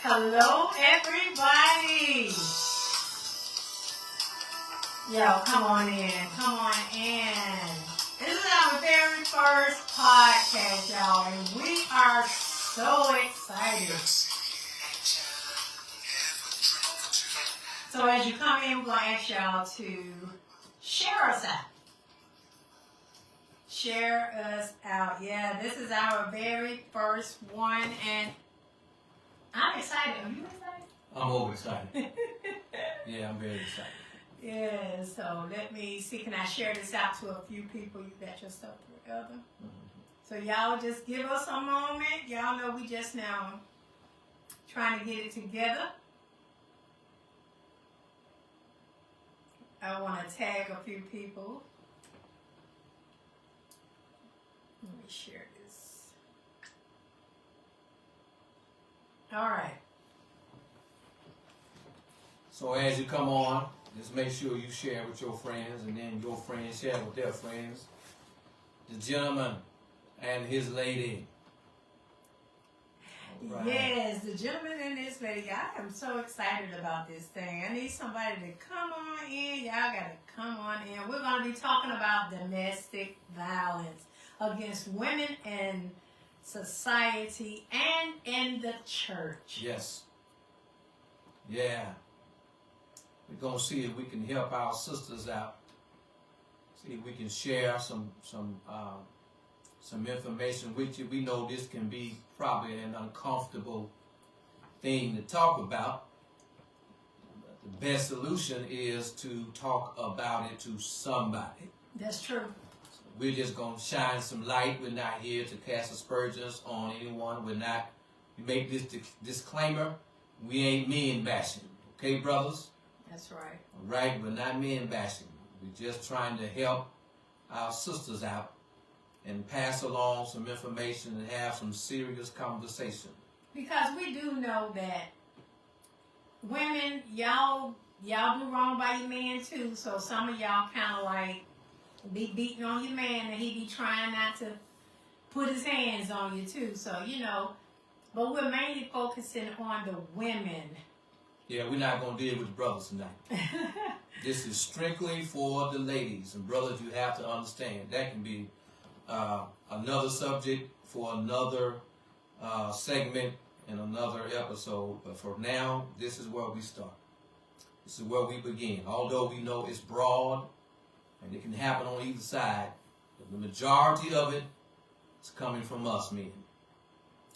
Hello, everybody. Yo, come on in. Come on in. This is our very first podcast, y'all, and we are so excited. So as you come in, we're going to ask y'all to share us out. Share us out. Yeah, this is our very first one, and I'm excited. Are you excited? I'm overexcited. Yeah, I'm very excited. Yeah, so let me see. Can I share this out to a few people? You got your stuff together? Mm-hmm. So y'all just give us a moment. Y'all know we just now trying to get it together. I want to tag a few people. Let me share this. All right. So as you come on, just make sure you share with your friends, and then your friends share with their friends. The gentleman and his lady. Right. Yes, the gentleman and his lady. I am so excited about this thing. I need somebody to come on in. Y'all got to come on in. We're going to be talking about domestic violence against women in society and in the church. Yes. Yeah. We're going to see if we can help our sisters out. See if we can share some information with you. We know this can be probably an uncomfortable thing to talk about. But the best solution is to talk about it to somebody. That's true. So we're just going to shine some light. We're not here to cast aspersions on anyone. We make this disclaimer. We ain't men bashing. Okay, brothers? That's right. All right, we're not men bashing. We're just trying to help our sisters out and pass along some information and have some serious conversation. Because we do know that women, y'all do wrong by your man too. So some of y'all kind of like be beating on your man, and he be trying not to put his hands on you too. So but we're mainly focusing on the women. Yeah, we're not going to deal with the brothers tonight. This is strictly for the ladies. And brothers, you have to understand, that can be another subject for another segment in another episode. But for now, this is where we start. This is where we begin. Although we know it's broad and it can happen on either side, but the majority of it is coming from us, men.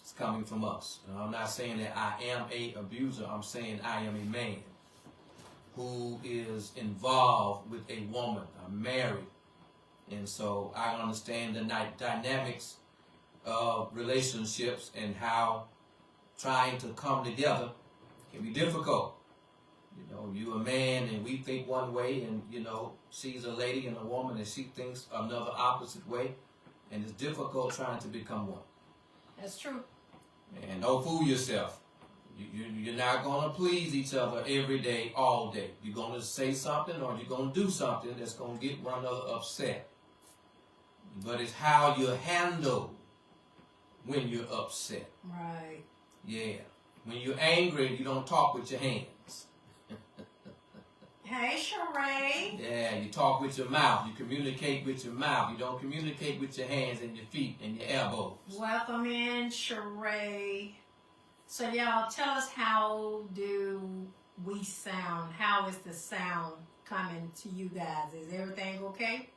It's coming from us. And I'm not saying that I am an abuser. I'm saying I am a man who is involved with a woman. I'm married. And so I understand the dynamics of relationships and how trying to come together can be difficult. You a man and we think one way, and she's a lady and a woman and she thinks another opposite way, and it's difficult trying to become one. That's true. And don't fool yourself. You're not going to please each other every day, all day. You're going to say something or you're going to do something that's going to get one another upset. But it's how you handle when you're upset. Right. Yeah. When you're angry, you don't talk with your hands. Hey, Sheree. Yeah, you talk with your mouth. You communicate with your mouth. You don't communicate with your hands and your feet and your elbows. Welcome in, Sheree. So y'all, tell us, how do we sound? How is the sound coming to you guys? Is everything okay?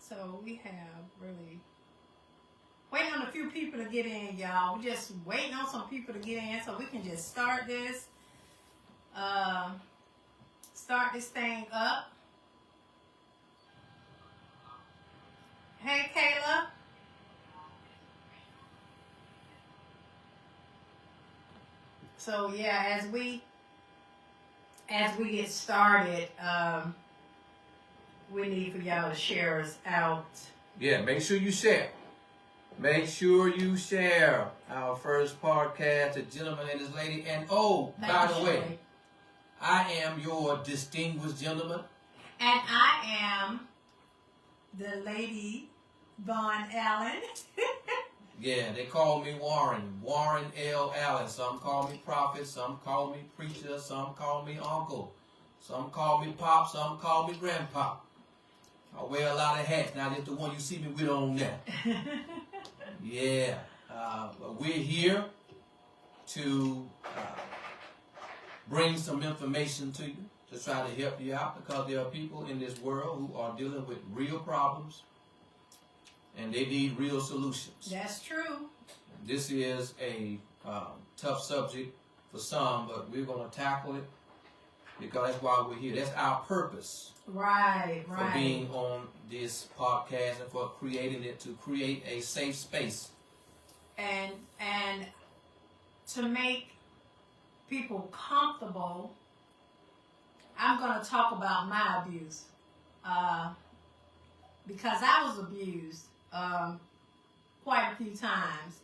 So we have really waiting on a few people to get in, y'all. We're just waiting on some people to get in so we can just start this. Start this thing up. Hey, Kayla. So yeah, as we get started, we need for y'all to share us out. Yeah, make sure you share. Make sure you share our first podcast, The Gentleman and His Lady. And by the way, I am your distinguished gentleman. And I am the Lady Von Allen. Yeah, they call me Warren. Warren L. Allen. Some call me prophet. Some call me preacher. Some call me uncle. Some call me pop. Some call me grandpa. I wear a lot of hats. Now, that's the one you see me with on there. Yeah. But we're here to bring some information to you, to try to help you out, because there are people in this world who are dealing with real problems and they need real solutions. That's true. This is a tough subject for some, but we're going to tackle it because that's why we're here. That's our purpose. Right. For being on this podcast and for creating it, to create a safe space. And to make people comfortable, I'm going to talk about my abuse. Because I was abused quite a few times.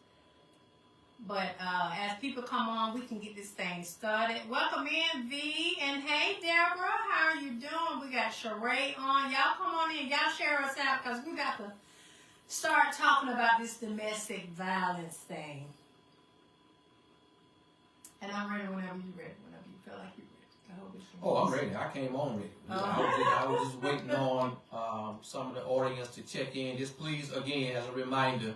But as people come on, we can get this thing started. Welcome in, V. And hey, Deborah, how are you doing? We got Sheree on. Y'all come on in. Y'all share us out, because we got to start talking about this domestic violence thing. And I'm ready whenever you're ready. Whenever you feel like you're ready. I hope it's Oh, I'm ready. I came on ready. I was just waiting on some of the audience to check in. Just please, again, as a reminder,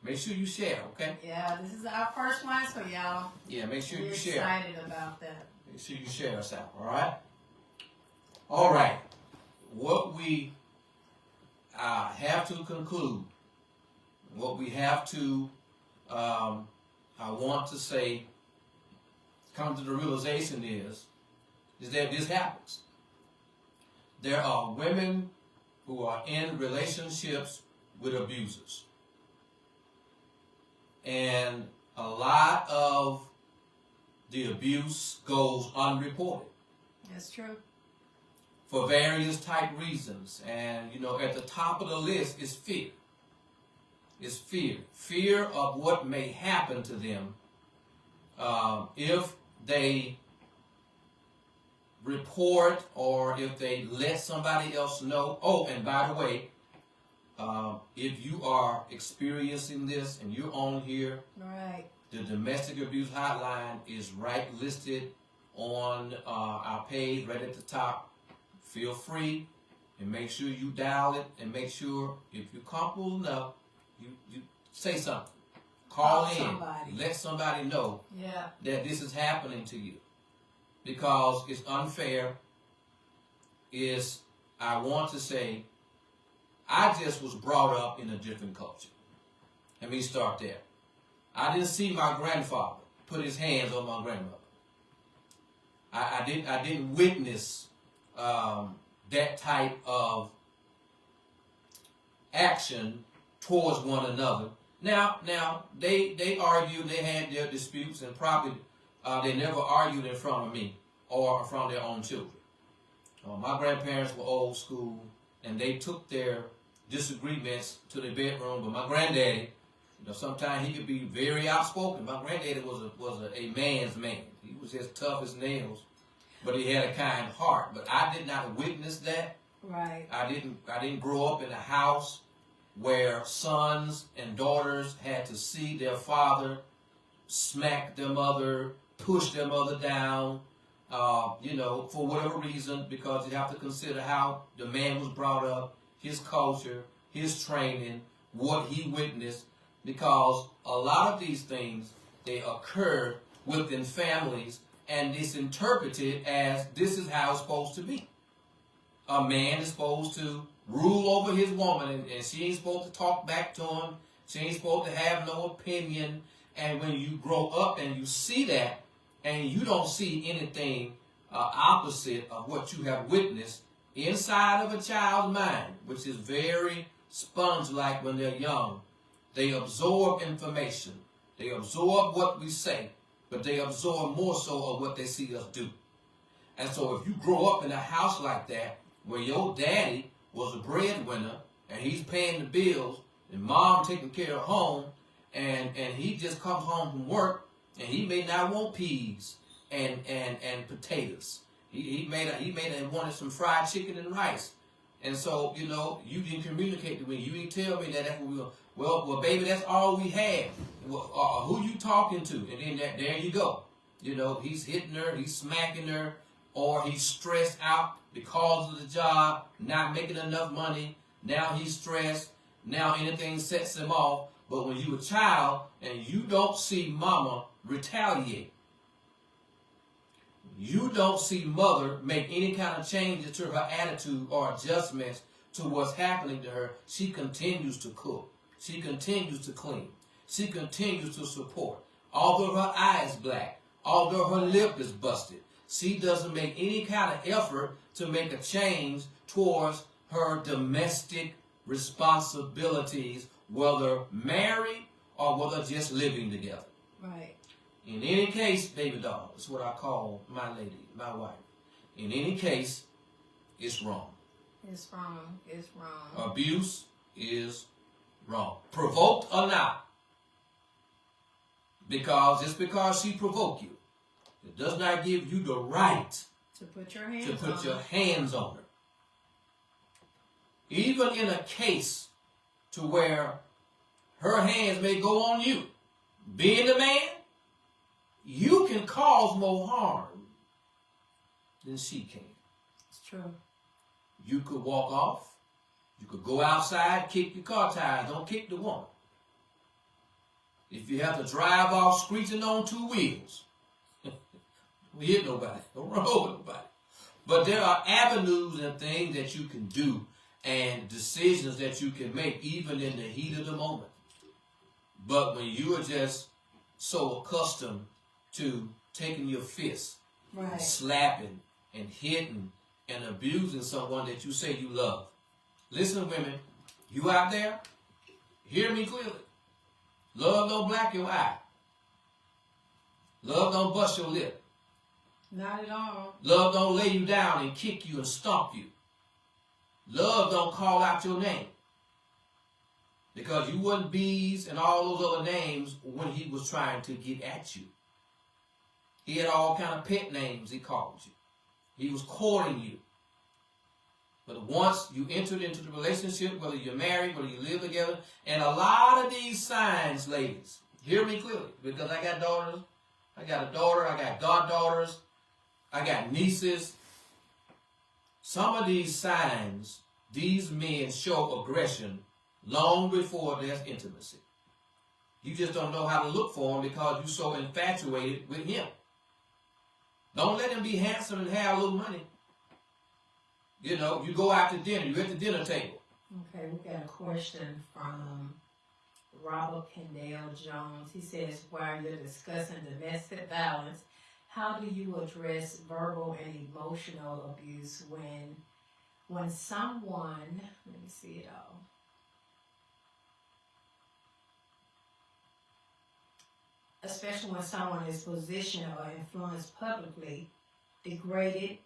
make sure you share, okay? Yeah, this is our first one, so y'all. Yeah, make sure you share. Excited about that. Make sure you share us out, all right? All right. What we have to conclude, what we have to, I want to say, come to the realization is that this happens. There are women who are in relationships with abusers. And a lot of the abuse goes unreported. That's true. For various type reasons. And, you know, at the top of the list is fear. It's fear. Fear of what may happen to them if they report or if they let somebody else know. Oh, and by the way, if you are experiencing this and you're on here, right, the domestic abuse hotline is right listed on our page right at the top. Feel free and make sure you dial it, and make sure if you're comfortable enough, you say something. Call in. Somebody. Let somebody know that this is happening to you. Because it's unfair. I want to say, I just was brought up in a different culture. Let me start there. I didn't see my grandfather put his hands on my grandmother. I didn't witness that type of action towards one another. Now they argued, they had their disputes, and probably they never argued in front of me or in front of their own children. My grandparents were old school, and they took their disagreements to their bedroom. But my granddaddy, you know, sometimes he could be very outspoken. My granddaddy was a man's man. He was as tough as nails, but he had a kind heart. But I did not witness that. right. I didn't grow up in a house where sons and daughters had to see their father smack their mother, push their mother down, you know, for whatever reason, because you have to consider how the man was brought up, his culture, his training, what he witnessed, because a lot of these things, they occur within families, and it's interpreted as this is how it's supposed to be. A man is supposed to rule over his woman, and she ain't supposed to talk back to him. She ain't supposed to have no opinion. And when you grow up and you see that, and you don't see anything opposite of what you have witnessed inside of a child's mind, which is very sponge-like when they're young, they absorb information. They absorb what we say, but they absorb more so of what they see us do. And so if you grow up in a house like that, where your daddy was a breadwinner, and he's paying the bills, and mom taking care of home, and he just comes home from work, and he may not want peas and potatoes. He wanted some fried chicken and rice. And so, you know, you didn't communicate to me. You didn't tell me that that's what we were. Well, baby, that's all we had. Well, who you talking to? And then there you go. You know, he's hitting her, he's smacking her, or he's stressed out because of the job, not making enough money. Now he's stressed. Now anything sets him off. But when you a child and you don't see mama retaliate, you don't see mother make any kind of changes to her attitude or adjustments to what's happening to her, she continues to cook. She continues to clean. She continues to support. Although her eye is black, although her lip is busted, she doesn't make any kind of effort to make a change towards her domestic responsibilities, whether married or whether just living together. Right. In any case, baby doll, that's what I call my lady, my wife. In any case, it's wrong. It's wrong. It's wrong. Abuse is wrong. Provoked or not. Just because she provoked you, it does not give you the right to put your hands on her. Even in a case to where her hands may go on you, being the man, you can cause more harm than she can. It's true. You could walk off. You could go outside, kick your car tires. Don't kick the woman. If you have to drive off screeching on two wheels, don't hit nobody. Don't run over nobody. But there are avenues and things that you can do and decisions that you can make even in the heat of the moment. But when you are just so accustomed to taking your fist, right, slapping and hitting and abusing someone that you say you love. Listen, women, you out there, hear me clearly. Love don't black your eye. Love don't bust your lip. Not at all. Love don't lay you down and kick you and stomp you. Love don't call out your name. Because you wasn't Bees and all those other names when he was trying to get at you. He had all kind of pet names he called you. He was courting you. But once you entered into the relationship, whether you're married, whether you live together, and a lot of these signs, ladies, hear me clearly, because I got daughters, I got a daughter, I got goddaughters, I got nieces. Some of these signs, these men show aggression long before there's intimacy. You just don't know how to look for him because you're so infatuated with him. Don't let him be handsome and have a little money. You know, you go out to dinner, you're at the dinner table. Okay, we got a question from Robert Kendall Jones. He says, while you're discussing domestic violence, how do you address verbal and emotional abuse when someone, let me see it all. Especially when someone is positioned or influenced publicly, degraded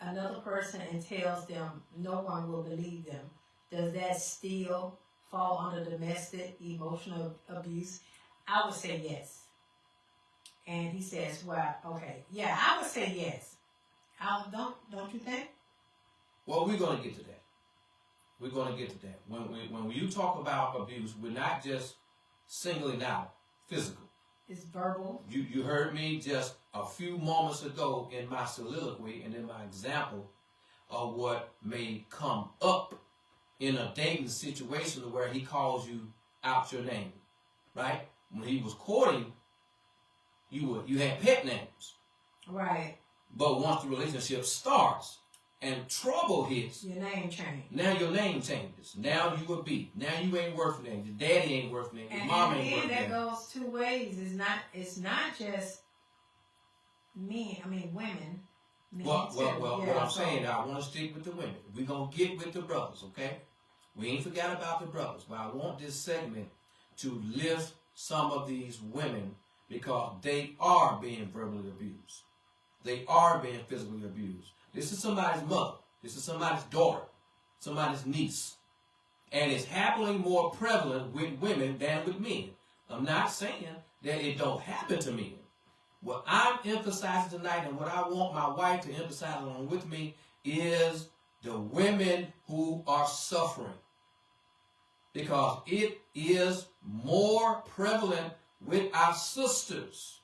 another person and tells them no one will believe them. Does that still fall under domestic emotional abuse? I would say yes. And he says, well, okay. Yeah, I would say yes. Don't you think? Well, we're going to get to that. We're going to get to that. When you talk about abuse, we're not just singling out physical. It's verbal. You heard me just a few moments ago in my soliloquy and in my example of what may come up in a dating situation where he calls you out your name, right? When he was courting, you had pet names. Right. But once the relationship starts and trouble hits, your name changes. Now your name changes. Now you a B. Now you ain't worth it. Your daddy ain't worth it. Your mom ain't worth it. And that goes two ways. It's not just men. I mean women. What I'm saying, I want to stick with the women. We're gonna get with the brothers, okay? We ain't forgot about the brothers, but I want this segment to lift some of these women because they are being verbally abused. They are being physically abused. This is somebody's mother. This is somebody's daughter, somebody's niece. And it's happening more prevalent with women than with men. I'm not saying that it don't happen to men. What I'm emphasizing tonight and what I want my wife to emphasize along with me is the women who are suffering. Because it is more prevalent with our sisters,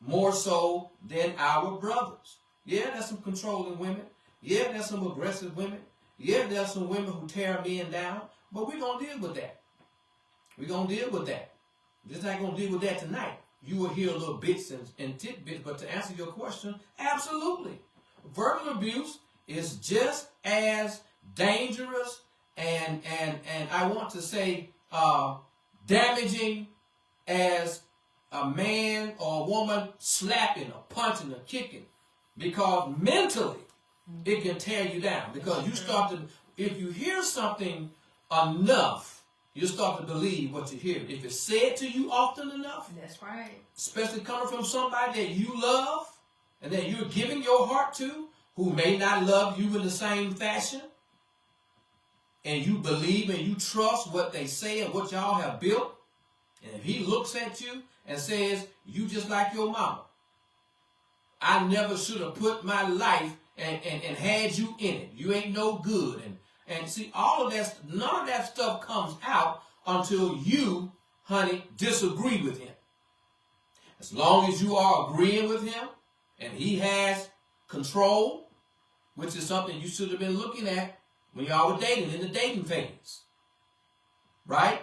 more so than our brothers. Yeah, there's some controlling women. Yeah, there's some aggressive women. Yeah, there's some women who tear men down. But we're going to deal with that. We're going to deal with that. Just not going to deal with that tonight. You will hear little bits and tidbits, but to answer your question, absolutely. Verbal abuse is just as dangerous and I want to say damaging as a man or a woman slapping or punching or kicking, because mentally it can tear you down. Because you start to, if you hear something enough, you start to believe what you hear. If it's said to you often enough, that's right. Especially coming from somebody that you love and that you're giving your heart to, who may not love you in the same fashion, and you believe and you trust what they say and what y'all have built, and if he looks at you and says, you just like your mama, I never should have put my life and had you in it. You ain't no good. And see, all of that, none of that stuff comes out until you, honey, disagree with him. As long as you are agreeing with him and he has control, which is something you should have been looking at when y'all were dating, in the dating phase. Right?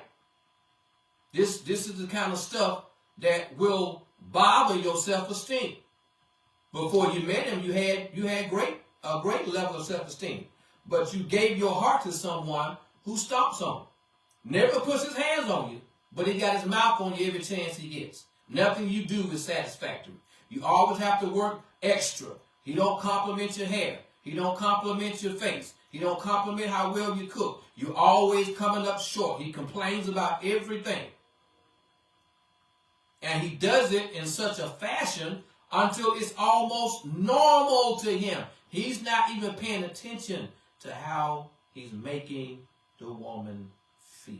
This is the kind of stuff that will bother your self-esteem. Before you met him, you had a great level of self-esteem. But you gave your heart to someone who stomps on you. Never puts his hands on you, but he got his mouth on you every chance he gets. Nothing you do is satisfactory. You always have to work extra. He don't compliment your hair. He don't compliment your face. He don't compliment how well you cook. You're always coming up short. He complains about everything. And he does it in such a fashion until it's almost normal to him. He's not even paying attention to how he's making the woman feel.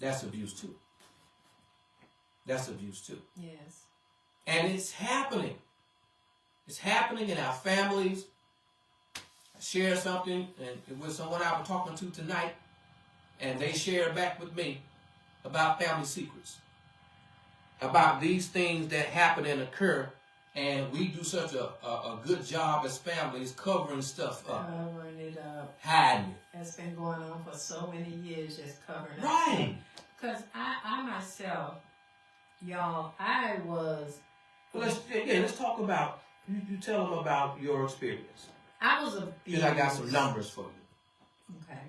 That's abuse too. That's abuse too. Yes. And it's happening. It's happening in our families. I shared something with someone I was talking to tonight, and they shared back with me about family secrets, about these things that happen and occur, and we do such a good job as families covering stuff up. Covering it up. Hiding it. That's been going on for so many years, just covering it up. Right. Because I myself, y'all, I was... Well, let's talk about, you tell them about your experience. I was abused. Because I got some numbers for you. Okay.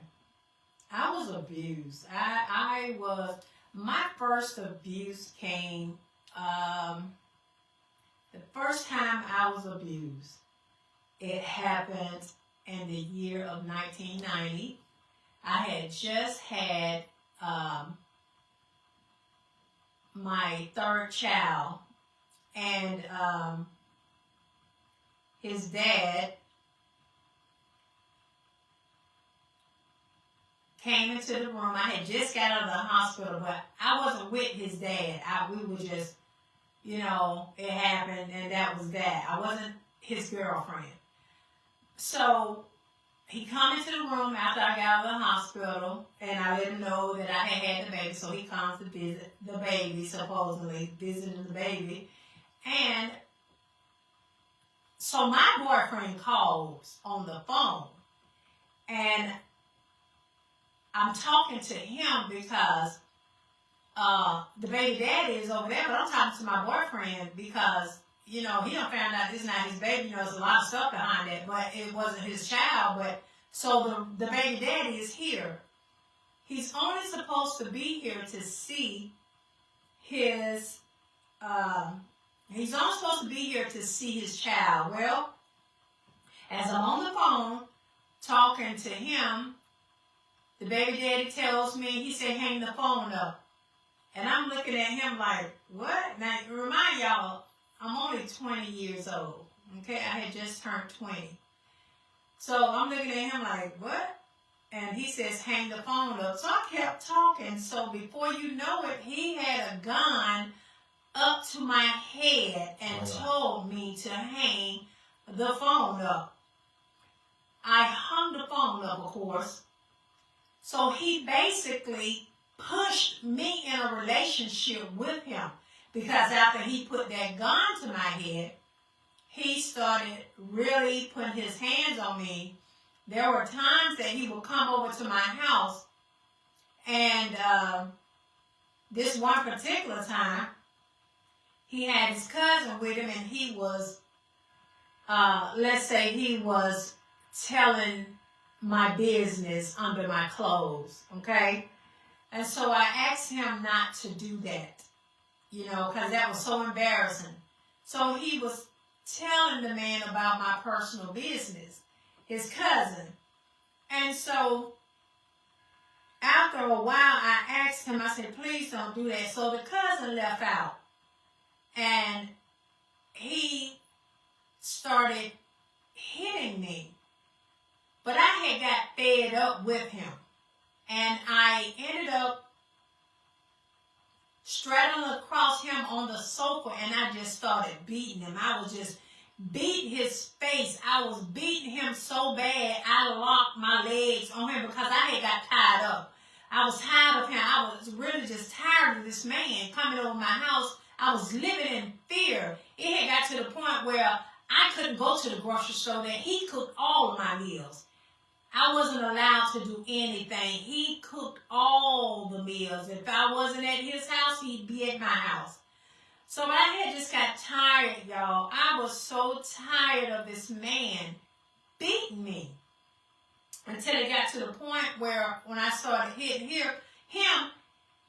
I was abused. I was... My first abuse came... the first time I was abused, it happened in the year of 1990. I had just had my third child, and his dad came into the room. I had just got out of the hospital, but I wasn't with his dad. We were just... You know, it happened, and that was that. I wasn't his girlfriend. So he come into the room after I got out of the hospital, and I let him know that I had the baby. So he comes to visit the baby, supposedly visiting the baby. And so my boyfriend calls on the phone, and I'm talking to him because the baby daddy is over there, but I'm talking to my boyfriend because, you know, he done found out this is not his baby. You know, there's a lot of stuff behind it, but it wasn't his child. But so the baby daddy is here. He's only supposed to be here to see his, he's only supposed to be here to see his child. Well, as I'm on the phone talking to him, the baby daddy tells me, he said, hang the phone up. And I'm looking at him like, what? Now, remind y'all, I'm only 20 years old. Okay? I had just turned 20. So I'm looking at him like, what? And he says, hang the phone up. So I kept talking. So before you know it, he had a gun up up to my head and told me to hang the phone up. I hung the phone up, of course. So he basically pushed me in a relationship with him, because after he put that gun to my head, he started really putting his hands on me. There were times that he would come over to my house, and this one particular time, he had his cousin with him, and he was, let's say he was telling my business under my clothes, okay? And so I asked him not to do that, you know, because that was so embarrassing. So he was telling the man about my personal business, his cousin. And so after a while, I asked him, I said, please don't do that. So the cousin left out, and he started hitting me. But I had got fed up with him, and I ended up straddling across him on the sofa, and I just started beating him. I was just beating his face. I was beating him so bad, I locked my legs on him because I had got tied up. I was tired of him. I was really just tired of this man coming over my house. I was living in fear. It had got to the point where I couldn't go to the grocery store, that he cooked all of my meals. I wasn't allowed to do anything. He cooked all the meals. If I wasn't at his house, he'd be at my house. So I had just got tired, y'all. I was so tired of this man beating me, until it got to the point where when I started hitting him,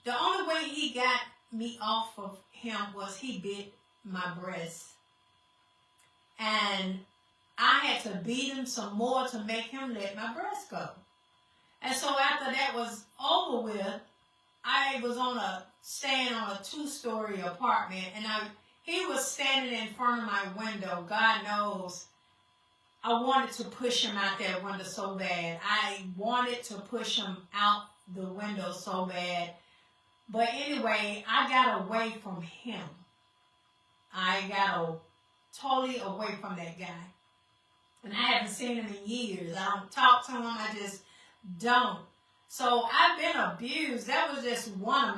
the only way he got me off of him was he bit my breast. And I had to beat him some more to make him let my breast go. And so after that was over with, I was staying on a 2-story apartment, and he was standing in front of my window. God knows, I wanted to push him out that window so bad. I wanted to push him out the window so bad. But anyway, I got away from him. I got totally away from that guy. And I haven't seen him in years. I don't talk to him. I just don't. So I've been abused. That was just one of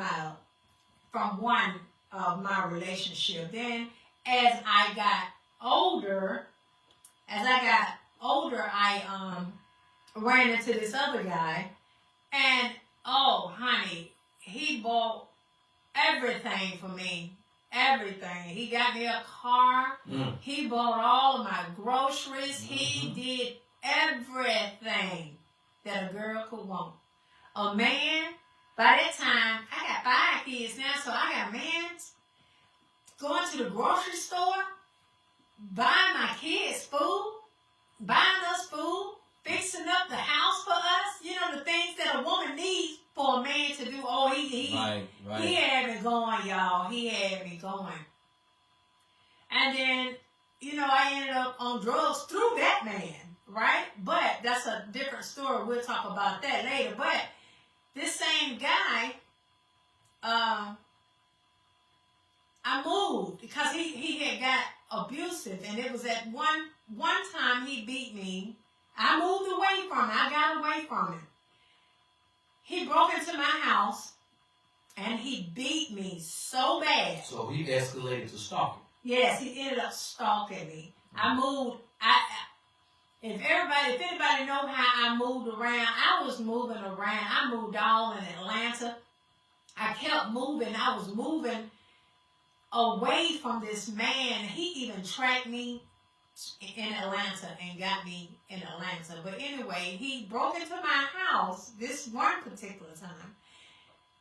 my relationship. Then as I got older, I ran into this other guy. And, oh, honey, he bought everything for me. Everything. He got me a car. He bought all of my groceries. He did everything that a girl could want. A man, by that time, I got 5 kids now, so I got a man going to the grocery store, buying my kids food, buying us food, fixing up the house for us. You know, the things that a woman needs for a man to do. Oh, he had me going, y'all. He had me going. And then, you know, I ended up on drugs through that man, right? But that's a different story. We'll talk about that later. But this same guy, I moved because he had got abusive. And it was at one time he beat me. I moved away from him. I got away from him. He broke into my house, and he beat me so bad. So he escalated to stalking. Yes, he ended up stalking me. I moved. If anybody know how I moved around, I was moving around. I moved all in Atlanta. I kept moving. I was moving away from this man. He even tracked me in Atlanta and got me in Atlanta. But anyway, he broke into my house this one particular time,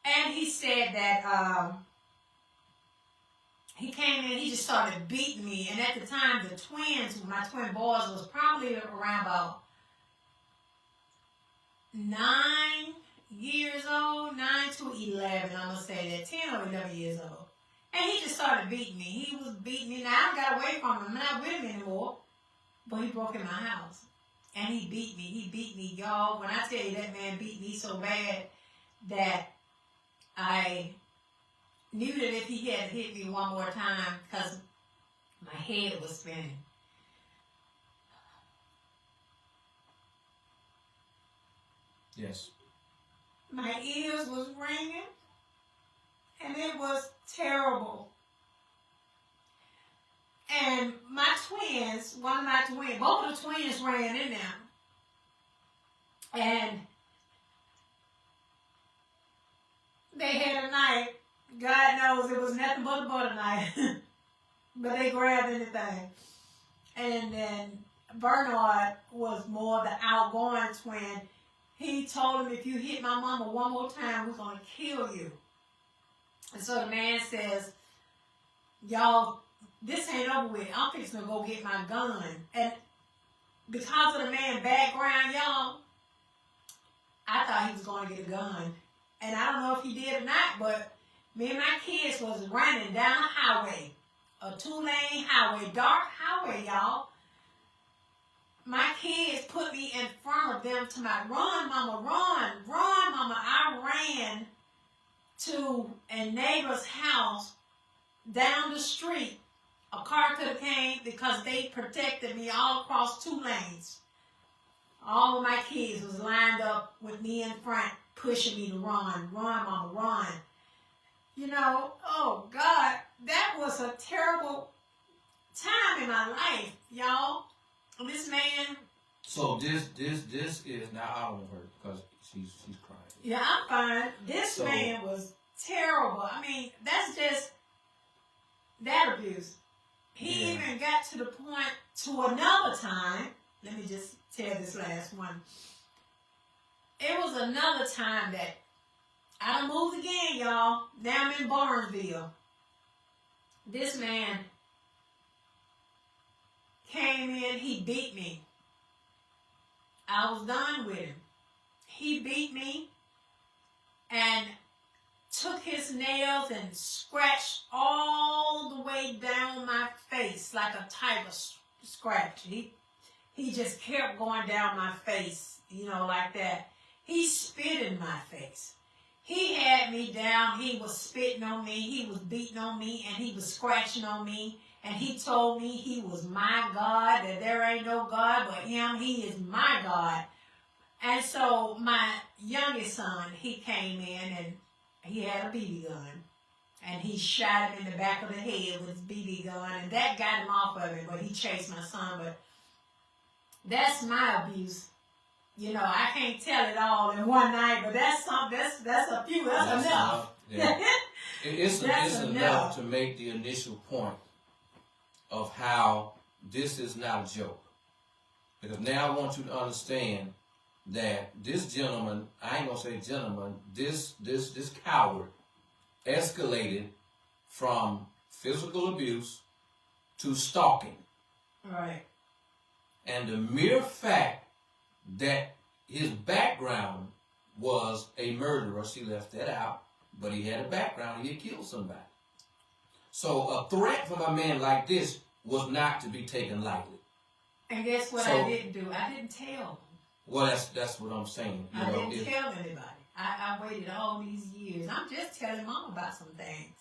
and he said that he came in, he just started beating me. And at the time, the twins, my twin boys, was probably around about 9 years old, 9 to 11, I'm going to say that, 10 or 11 years old. And he just started beating me. He was beating me. Now, I got away from him. I'm not with him anymore. But he broke in my house. And he beat me. He beat me, y'all. When I tell you that man beat me so bad that I knew that if he had hit me one more time, because my head was spinning. Yes. My ears was ringing, and it was terrible. And my twins, one of my twins, both of the twins ran in there. And they had a knife. God knows it was nothing but a butter knife. But they grabbed anything. And then Bernard was more the outgoing twin. He told him, if you hit my mama one more time, we're going to kill you. And so the man says, y'all, this ain't over with. I'm fixing to go get my gun. And because of the man's background, y'all, I thought he was going to get a gun. And I don't know if he did or not, but me and my kids was running down a highway, a 2-lane highway, dark highway, y'all. My kids put me in front of them to my run, mama, run, run, mama. I ran to a neighbor's house down the street. A car could have came because they protected me all across 2 lanes. All of my kids was lined up with me in front, pushing me to run, run, mama, run. You know, oh God, that was a terrible time in my life, y'all. This man. So this is now I don't hurt because she's crying. Yeah, I'm fine. This man was terrible. I mean, that's just that abuse. He even got to the point to another time. Let me just tell this last one. It was another time that I done moved again, y'all. Now I'm in Barnesville. This man came in, he beat me. I was done with him. He beat me and took his nails and scratched all the way down my face like a tiger scratch. He just kept going down my face, you know, like that. He spit in my face. He had me down. He was spitting on me. He was beating on me, and he was scratching on me. And he told me he was my God, that there ain't no God but him. He is my God. And so my youngest son, he came in, and he had a BB gun. And he shot him in the back of the head with his BB gun, and that got him off of it, but he chased my son. But that's my abuse. You know, I can't tell it all in one night, but that's a few. That's enough. Yeah. It's enough to make the initial point of how this is not a joke. Because now I want you to understand that this gentleman, I ain't gonna say gentleman, this coward escalated from physical abuse to stalking. Right. And the mere fact that his background was a murderer, she left that out, but he had a background, he had killed somebody. So a threat from a man like this was not to be taken lightly. And guess what I didn't do? I didn't tell. Well, that's what I'm saying. I didn't tell anybody. I waited all these years. I'm just telling Mom about some things.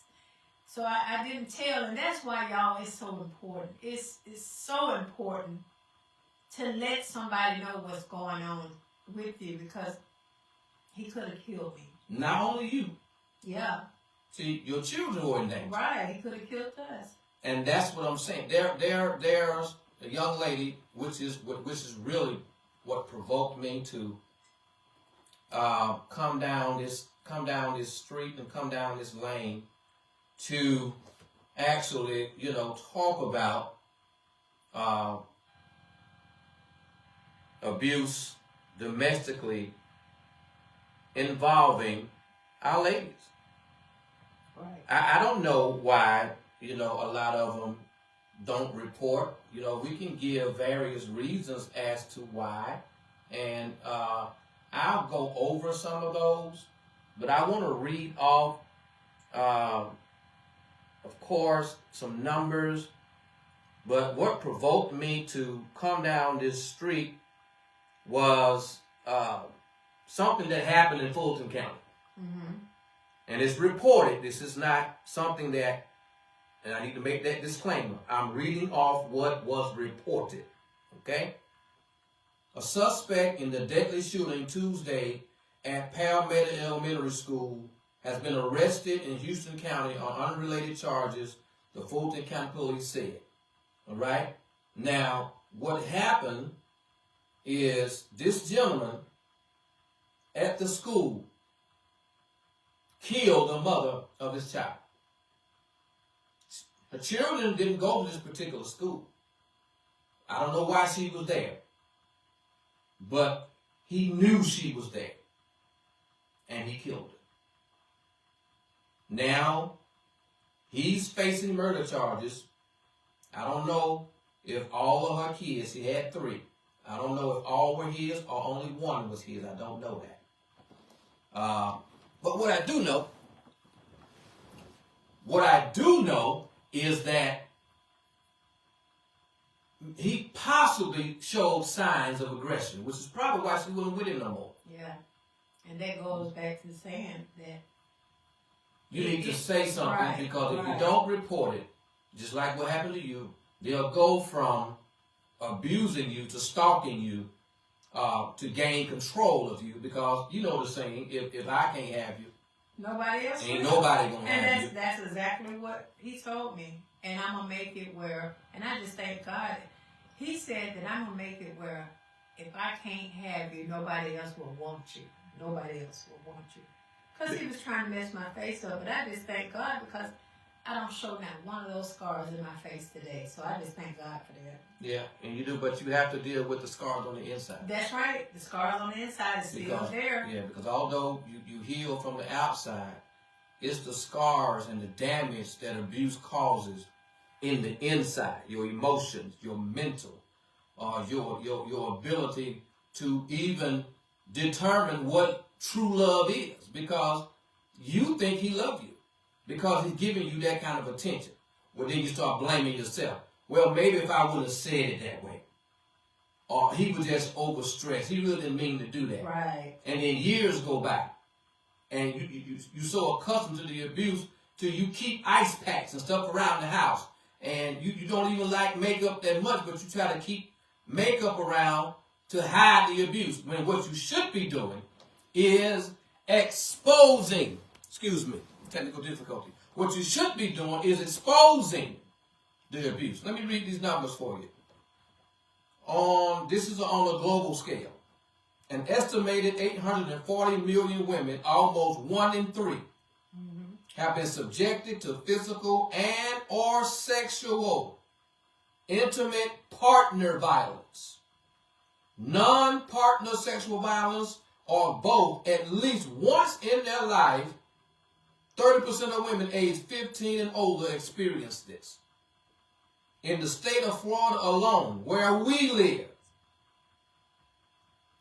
So I didn't tell, and that's why, y'all, it's so important. It's so important to let somebody know what's going on with you, because he could have killed me. Not only you. Yeah. See, your children were in danger. Right, he could have killed us. And that's what I'm saying. There's a young lady, which is really what provoked me to come down this street and come down this lane to actually, talk about abuse domestically involving our ladies. Right. I don't know why, a lot of them don't report. We can give various reasons as to why, and I'll go over some of those, but I want to read off, of course, some numbers. But what provoked me to come down this street was something that happened in Fulton County. Mm-hmm. and it's reported, this is not something that, and I need to make that disclaimer, I'm reading off what was reported, okay? A suspect in the deadly shooting Tuesday at Palmetto Elementary School has been arrested in Houston County on unrelated charges, the Fulton County Police said. All right? Now, what happened is this gentleman at the school killed the mother of his child. Her children didn't go to this particular school. I don't know why she was there, but he knew she was there, and he killed her. Now, he's facing murder charges. I don't know if all of her kids, he had 3. I don't know if all were his or only one was his. I don't know that. But what I do know is that he possibly showed signs of aggression, which is probably why she wasn't with him no more. Yeah. And that goes back to saying that you need to say something, right, because if right. you don't report it, just like what happened to you, they'll go from abusing you to stalking you to gain control of you, because you know the saying, if I can't have you, nobody else ain't will. nobody gonna have And you. that's exactly what he told me. And I'm going to make it where, and I just thank God, he said that I'm going to make it where if I can't have you, nobody else will want you. Nobody else will want you. Because he was trying to mess my face up. But I just thank God because I don't show not one of those scars in my face today. So I just thank God for that. Yeah, and you do, but you have to deal with the scars on the inside. That's right. The scars on the inside is still there. Yeah, because although you heal from the outside, it's the scars and the damage that abuse causes in the inside, your emotions, your mental, your ability to even determine what true love is, because you think he loves you because he's giving you that kind of attention. Well, then you start blaming yourself. Well, maybe if I would have said it that way, or he was just overstressed. He really didn't mean to do that. Right. And then years go by, and you're so accustomed to the abuse till you keep ice packs and stuff around the house. And you don't even like makeup that much, but you try to keep makeup around to hide the abuse. When what you should be doing is exposing, technical difficulty. What you should be doing is exposing the abuse. Let me read these numbers for you. This is on a global scale. An estimated 840 million women, almost 1 in 3, have been subjected to physical and or sexual intimate partner violence, non-partner sexual violence, or both at least once in their life. 30% of women aged 15 and older experience this. In the state of Florida alone, where we live,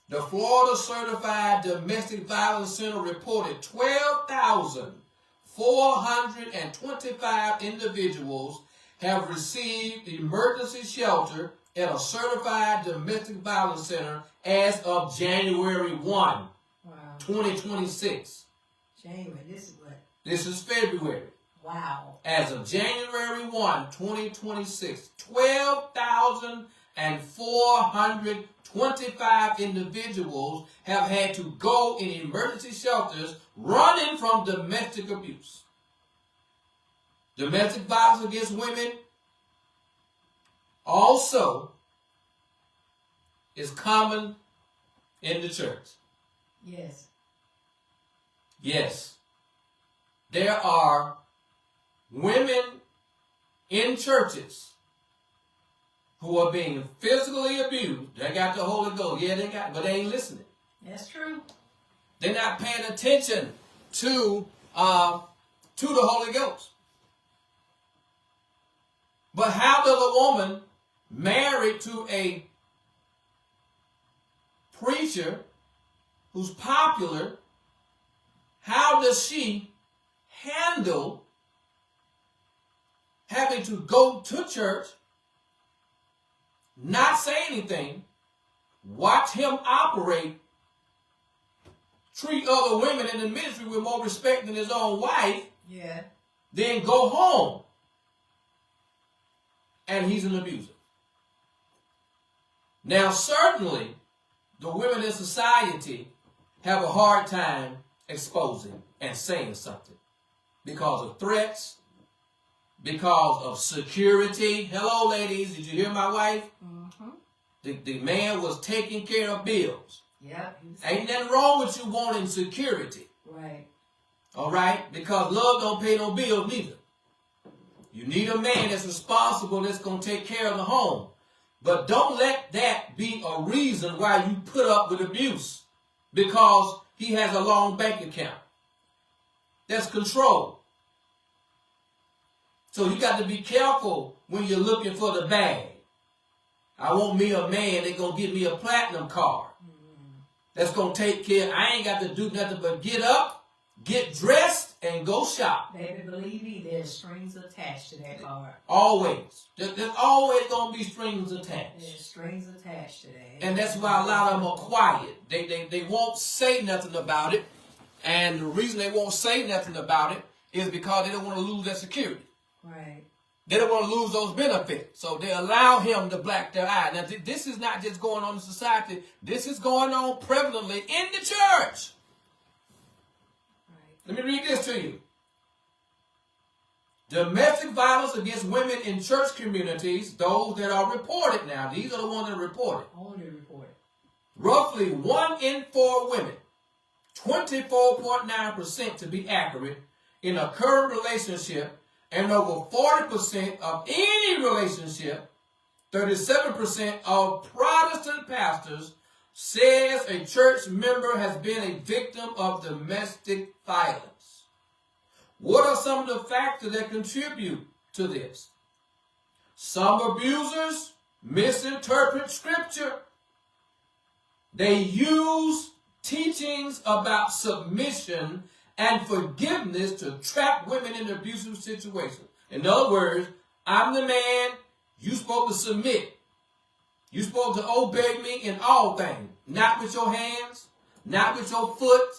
the Florida Certified Domestic Violence Center reported 12,425 individuals have received emergency shelter at a certified domestic violence center as of January 1, 2026. January, this is what? This is February. Wow. As of January 1, 2026, 12,425 individuals have had to go in emergency shelters running from domestic abuse. Domestic violence against women also is common in the church. Yes. Yes. There are women in churches who are being physically abused. They got the Holy Ghost. Yeah, they got, but they ain't listening. That's true. They're not paying attention to the Holy Ghost. But how does a woman married to a preacher who's popular, how does she handle having to go to church, not say anything, watch him operate, treat other women in the ministry with more respect than his own wife, Yeah. then go home and he's an abuser. Now, certainly, the women in society have a hard time exposing and saying something because of threats, because of security. Hello, ladies. Did you hear my wife? Mm-hmm. The man was taking care of bills. Yep. Ain't nothing wrong with you wanting security. Right. All right? Because love don't pay no bills neither. You need a man that's responsible, that's going to take care of the home. But don't let that be a reason why you put up with abuse because he has a long bank account. That's control. So you got to be careful when you're looking for the bag. I want me a man that's going to give me a platinum card. That's going to take care. I ain't got to do nothing but get up, get dressed, and go shop. Baby, believe me, there's strings attached to that card. Always. There's always going to be strings attached. There's strings attached to that. And that's why a lot of them are quiet. They won't say nothing about it. And the reason they won't say nothing about it is because they don't want to lose their security. Right. They don't want to lose those benefits. So they allow him to black their eye. Now, this is not just going on in society. This is going on prevalently in the church. Right. Let me read this to you. Domestic violence against women in church communities, those that are reported now. These are the ones that are reported. Only reported. Roughly 1 in 4 women, 24.9% to be accurate, in a current relationship, and over 40% of any relationship, 37% of Protestant pastors says a church member has been a victim of domestic violence. What are some of the factors that contribute to this? Some abusers misinterpret scripture. They use teachings about submission and forgiveness to trap women in abusive situations. In other words, I'm the man, you're supposed to submit. You're supposed to obey me in all things. Not with your hands, not with your foot.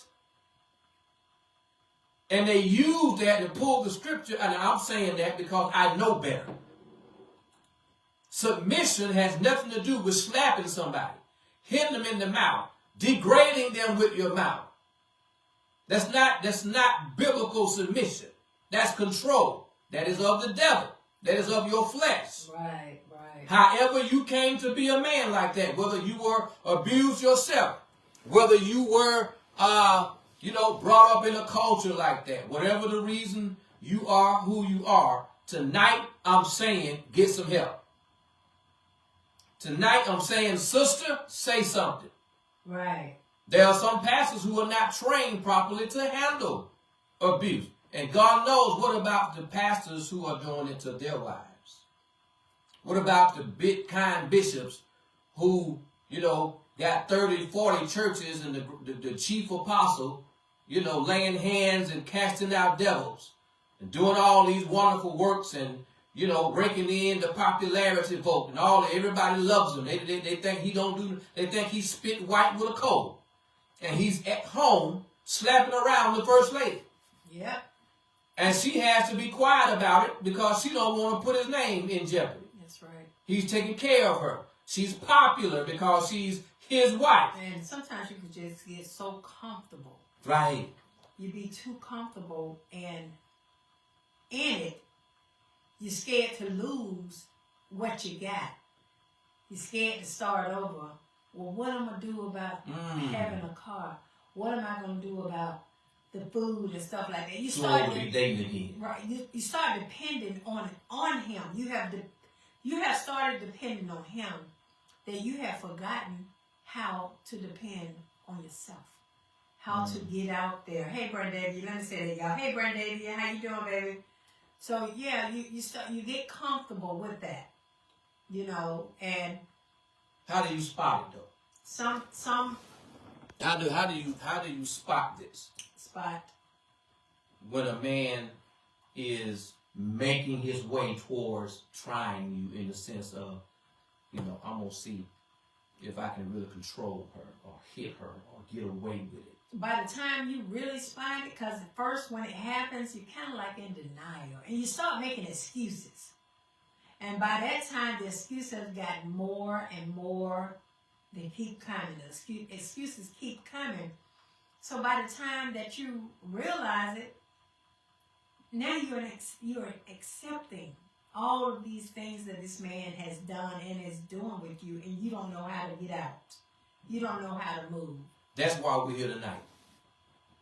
And they use that to pull the scripture, and I'm saying that because I know better. Submission has nothing to do with slapping somebody, hitting them in the mouth, degrading them with your mouth. That's not biblical submission. That's control. That is of the devil. That is of your flesh. Right, right. However you came to be a man like that, whether you were abused yourself, whether you were, brought up in a culture like that, whatever the reason you are who you are, tonight I'm saying get some help. Tonight I'm saying, sister, say something. Right. There are some pastors who are not trained properly to handle abuse. And God knows, what about the pastors who are doing it to their wives? What about the big kind bishops who, got 30, 40 churches and the chief apostle, laying hands and casting out devils and doing all these wonderful works and, breaking in the popularity vote and everybody loves him. They think he don't do, they think he spit white with a coal. And he's at home slapping around the first lady. Yep. And she has to be quiet about it because she don't want to put his name in jeopardy. That's right. He's taking care of her. She's popular because she's his wife. And sometimes you can just get so comfortable. Right. You be too comfortable and in it, you're scared to lose what you got. You're scared to start over. Well, what am I going to do about having a car? What am I going to do about the food and stuff like that? You start dating again. Right. You start depending on him. You have started depending on him, that you have forgotten how to depend on yourself. How to get out there. Hey, Brandavia, let me say that, y'all. Hey, Brandavia, how you doing, baby? So yeah, you get comfortable with that, and how do you spot it though? Some How do you spot this? Spot when a man is making his way towards trying you in the sense of, I'm gonna see if I can really control her or hit her or get away with it. by the time you really spot it, because at first when it happens, you're kind of like in denial. And you start making excuses. And by that time, the excuses have gotten more and more. They keep coming. The excuses keep coming. So by the time that you realize it, now you're accepting all of these things that this man has done and is doing with you, and you don't know how to get out. You don't know how to move. That's why we're here tonight.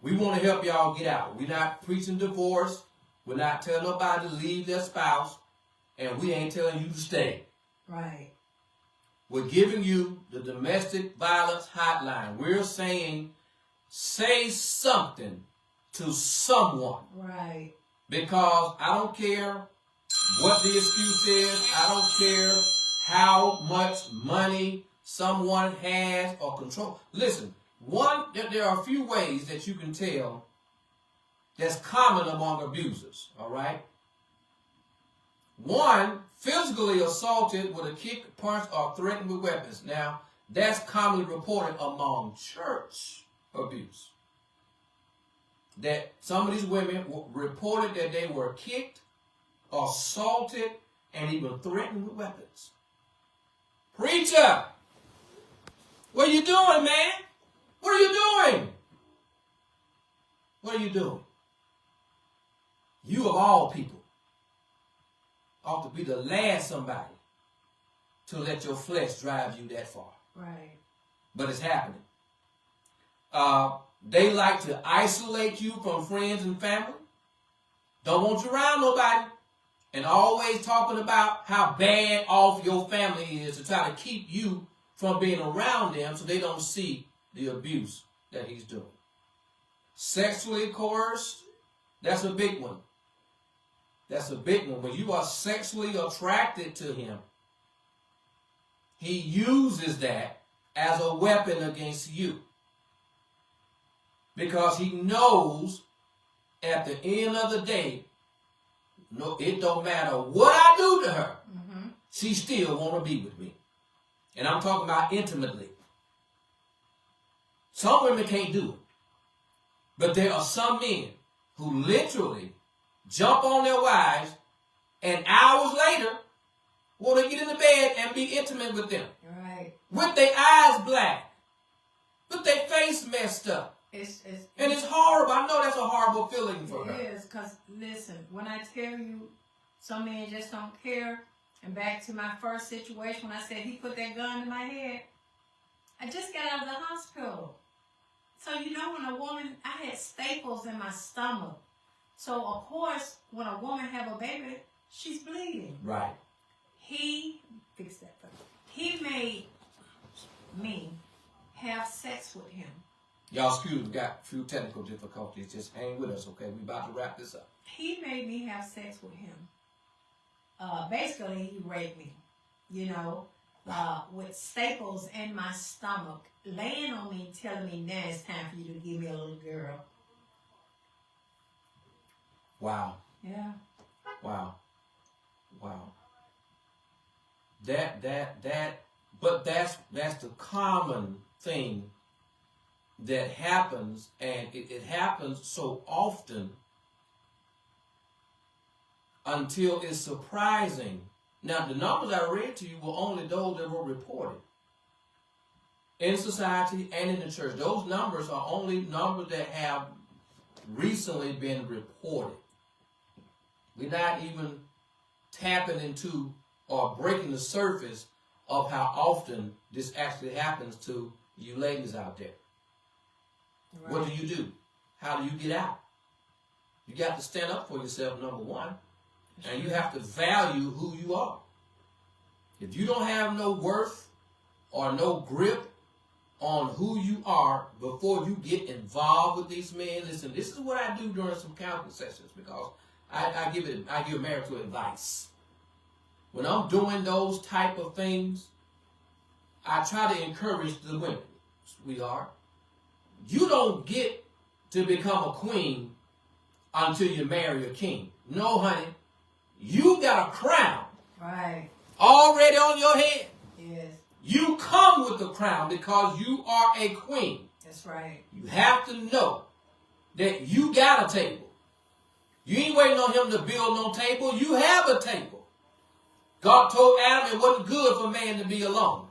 We want to help y'all get out. We're not preaching divorce. We're not telling nobody to leave their spouse. And we ain't telling you to stay. Right. We're giving you the domestic violence hotline. We're saying, say something to someone. Right. Because I don't care what the excuse is. I don't care how much money someone has or control. Listen, there are a few ways that you can tell that's common among abusers, all right? One, physically assaulted with a kick, punch, or threatened with weapons. Now, that's commonly reported among church abuse. That some of these women reported that they were kicked, assaulted, and even threatened with weapons. Preacher, what are you doing, man? What are you doing? What are you doing? You of all people ought to be the last somebody to let your flesh drive you that far. Right. But it's happening. They like to isolate you from friends and family. Don't want you around nobody. And always talking about how bad off your family is to try to keep you from being around them so they don't see the abuse that he's doing. Sexually coerced, that's a big one. That's a big one. When you are sexually attracted to him, he uses that as a weapon against you. Because he knows at the end of the day, no, it don't matter what I do to her, she still want to be with me. And I'm talking about intimately. Some women can't do it. But there are some men who literally jump on their wives and hours later want to get in the bed and be intimate with them. Right. With their eyes black. With their face messed up. And it's horrible. I know that's a horrible feeling for her. It is, because listen, when I tell you some men just don't care, and back to my first situation when I said he put that gun to my head, I just got out of the hospital. So you know when a woman, I had staples in my stomach. So of course, when a woman have a baby, she's bleeding. Right. He fixed that for me. He made me have sex with him. Y'all, excuse me, we got a few technical difficulties. Just hang with us, okay? We about to wrap this up. He made me have sex with him. Basically, he raped me, you know, with staples in my stomach, laying on me, telling me, now it's time for you to give me a little girl. Wow. Yeah. Wow. Wow. But that's the common thing that happens, and it happens so often until it's surprising. Now, the numbers I read to you were only those that were reported in society and in the church. Those numbers are only numbers that have recently been reported. We're not even tapping into or breaking the surface of how often this actually happens to you ladies out there. Right. What do you do? How do you get out? You got to stand up for yourself, number one. And you have to value who you are. If you don't have no worth or no grip on who you are before you get involved with these men, listen, this is what I do during some counseling sessions, because I give marital advice. When I'm doing those type of things, I try to encourage the women, sweetheart. You don't get to become a queen until you marry a king. No, honey. You got a crown. Right. Already on your head. Yes. You come with the crown because you are a queen. That's right. You have to know that you got a table. You ain't waiting on him to build no table. You have a table. God told Adam it wasn't good for man to be alone.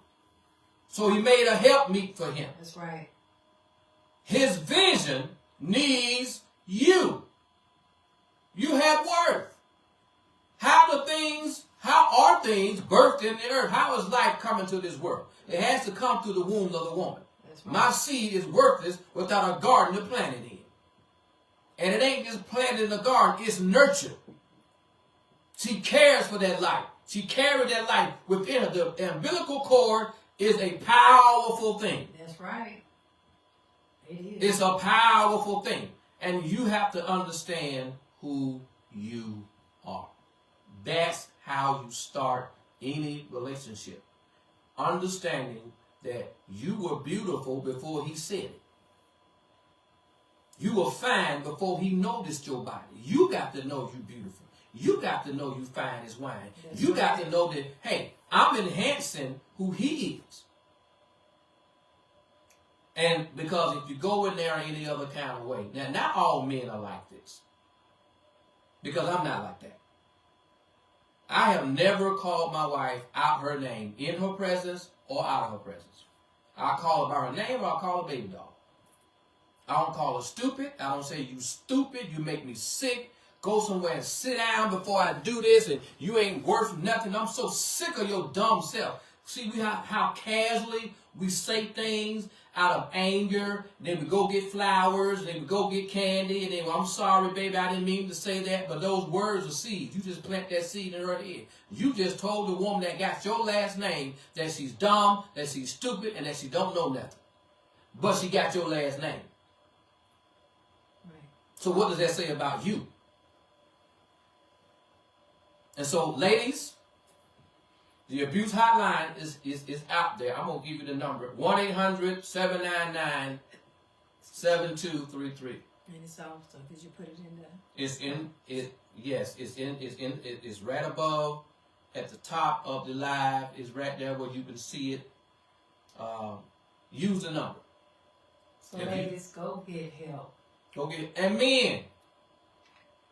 So he made a helpmeet for him. That's right. His vision needs you. You have worth. How are things birthed in the earth? How is life coming to this world? It has to come through the womb of the woman. That's right. My seed is worthless without a garden to plant it in. And it ain't just planted in a garden, it's nurtured. She cares for that life. She carried that life within her. The umbilical cord is a powerful thing. That's right. It is. It's a powerful thing. And you have to understand who you are. That's how you start any relationship. Understanding that you were beautiful before he said it. You were fine before he noticed your body. You got to know you're beautiful. You got to know you fine as wine. That's you right. got to know that, hey, I'm enhancing who he is. And because if you go in there any other kind of way, now not all men are like this. Because I'm not like that. I have never called my wife out her name in her presence or out of her presence. I call her by her name or I call her baby doll. I don't call her stupid. I don't say you stupid. You make me sick. Go somewhere and sit down before I do this and you ain't worth nothing. I'm so sick of your dumb self. See how casually we say things out of anger. Then we go get flowers. Then we go get candy. And then, well, I'm sorry, baby, I didn't mean to say that. But those words are seeds. You just plant that seed in her head. You just told the woman that got your last name that she's dumb, that she's stupid, and that she don't know nothing. But she got your last name. Right. So what does that say about you? And so, ladies, the abuse hotline is out there. I'm going to give you the number. 1-800-799-7233. And it's also, did you put it in the... It's right above at the top of the live. It's right there where you can see it. Use the number. So ladies, go get help. And men,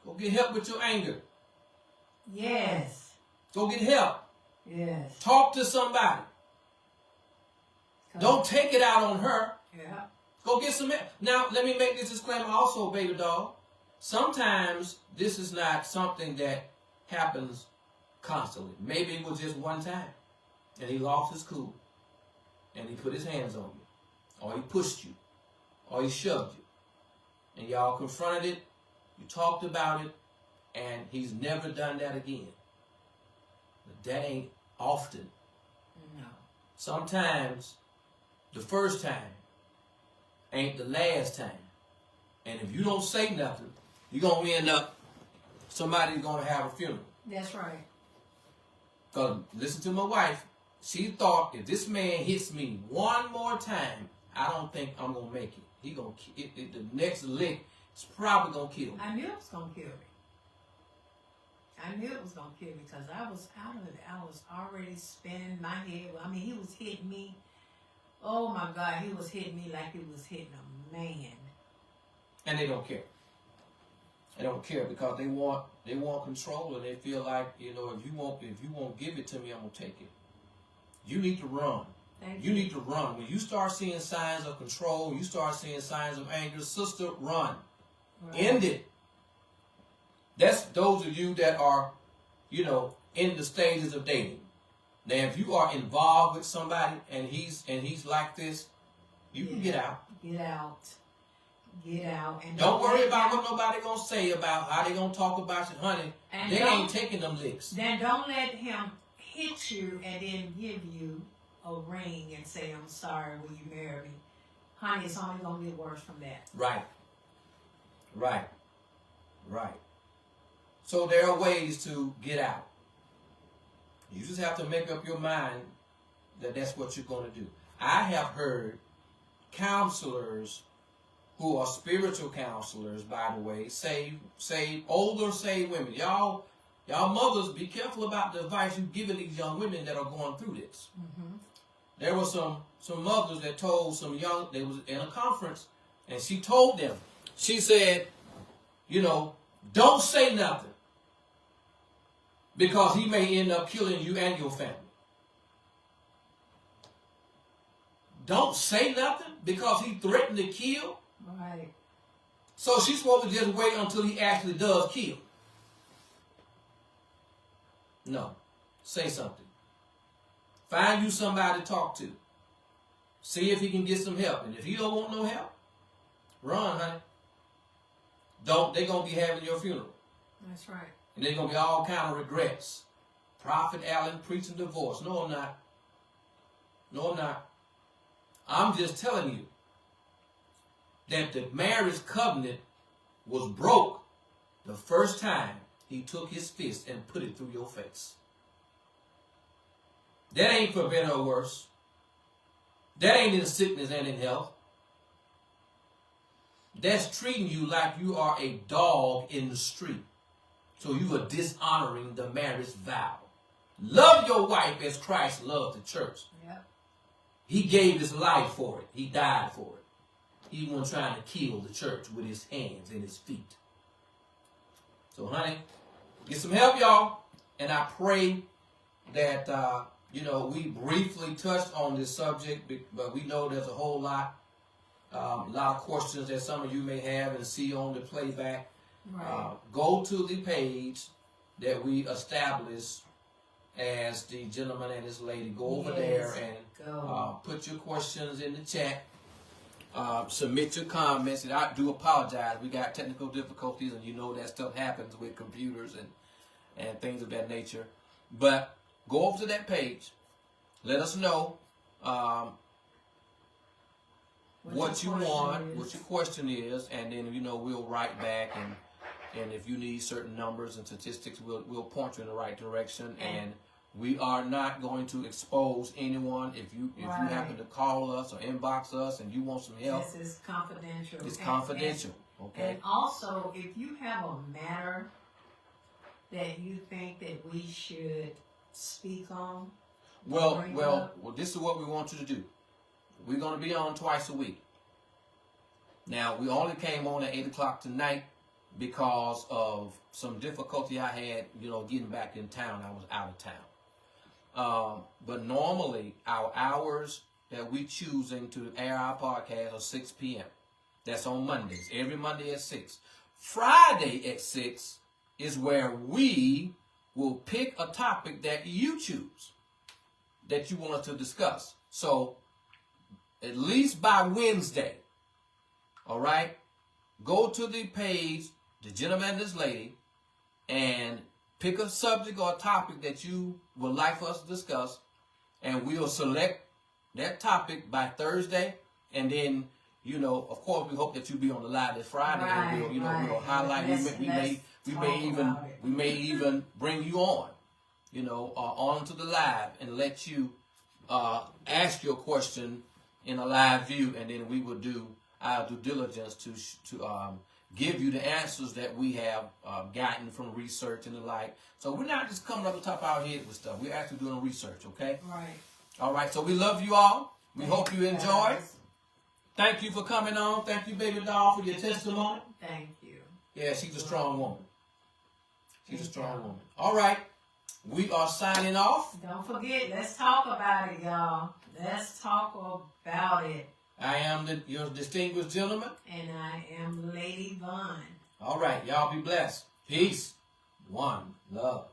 go get help with your anger. Yes. Go get help. Yes. Talk to somebody. Don't take it out on her. Yeah. Go get some help. Now, let me make this disclaimer also, baby doll. Sometimes this is not something that happens constantly. Maybe it was just one time. And he lost his cool. And he put his hands on you. Or he pushed you. Or he shoved you. And y'all confronted it. You talked about it. And he's never done that again. But that ain't often. No. Sometimes the first time ain't the last time. And if you don't say nothing, you're going to end up, somebody's going to have a funeral. That's right. Because listen to my wife. She thought if this man hits me one more time, I don't think I'm going to make it. The next lick is probably going to kill me. I knew it was going to kill me. I knew it was going to kill me because I was out of it. I was already spinning my head. I mean, he was hitting me. Oh, my God. He was hitting me like he was hitting a man. And they don't care. They don't care because they want control, and they feel like, if you won't give it to me, I'm going to take it. You need to run. You need to run. When you start seeing signs of control, you start seeing signs of anger, sister, run. Right. End it. That's those of you that are, in the stages of dating. Now, if you are involved with somebody and he's like this, you can get out. Get out. Get out. And don't worry about what nobody gonna say about how they gonna talk about you, honey. And they ain't taking them licks. Then don't let him hit you and then give you a ring and say, I'm sorry, will you marry me? Honey, it's only gonna get worse from that. Right. So there are ways to get out. You just have to make up your mind that that's what you're going to do. I have heard counselors who are spiritual counselors, by the way, say older saved women, y'all mothers, be careful about the advice you're giving these young women that are going through this. Mm-hmm. there were some mothers that told some young, they was in a conference, and she told them, she said, you know, don't say nothing, because he may end up killing you and your family. Don't say nothing because he threatened to kill. Right. So she's supposed to just wait until he actually does kill. No. Say something. Find you somebody to talk to. See if he can get some help. And if he don't want no help, run, honey. They're going to be having your funeral. That's right. And there's going to be all kind of regrets. Prophet Allen preaching divorce. No, I'm not. No, I'm not. I'm just telling you that the marriage covenant was broke the first time he took his fist and put it through your face. That ain't for better or worse. That ain't in sickness and in health. That's treating you like you are a dog in the street. So you are dishonoring the marriage vow. Love your wife as Christ loved the church. Yep. He gave his life for it. He died for it. He wasn't trying to kill the church with his hands and his feet. So, honey, get some help, y'all. And I pray that, we briefly touched on this subject, but we know there's a whole lot of questions that some of you may have and see on the playback. Right. Go to the page that we established as the gentleman and his lady. Go over there and put your questions in the chat. Submit your comments. And I do apologize. We got technical difficulties, and you know that stuff happens with computers and things of that nature. But go over to that page. Let us know what you want, what your question is, and then we'll write back, and if you need certain numbers and statistics, we'll point you in the right direction. And we are not going to expose anyone. If you happen to call us or inbox us and you want some help, this is confidential. It's confidential. Okay. And also, if you have a matter that you think that we should speak on, well, this is what we want you to do. We're going to be on twice a week. Now, we only came on at 8 o'clock tonight because of some difficulty I had, getting back in town. I was out of town. But normally, our hours that we choosing to air our podcast are 6 p.m. That's on Mondays. Every Monday at 6. Friday at 6 is where we will pick a topic that you choose, that you want us to discuss. So, at least by Wednesday, all right, go to the page, The Gentleman and This Lady, and pick a subject or a topic that you would like for us to discuss, and we'll select that topic by Thursday, and then, of course, we hope that you'll be on the live this Friday, and we'll highlight, we may even bring you on, onto the live and let you ask your question in a live view, and then we will do our due diligence to give you the answers that we have gotten from research and the like. So we're not just coming up the top of our head with stuff. We're actually doing research, okay? Right. All right, so we love you all. We hope you enjoyed. Thank you for coming on. Thank you, baby doll, for your testimony. Thank you. Yeah, she's a strong woman. She's a strong woman. All right, we are signing off. Don't forget, let's talk about it, y'all. Let's talk about it. I am your distinguished gentleman. And I am Lady Vaughn. All right, y'all be blessed. Peace. One love.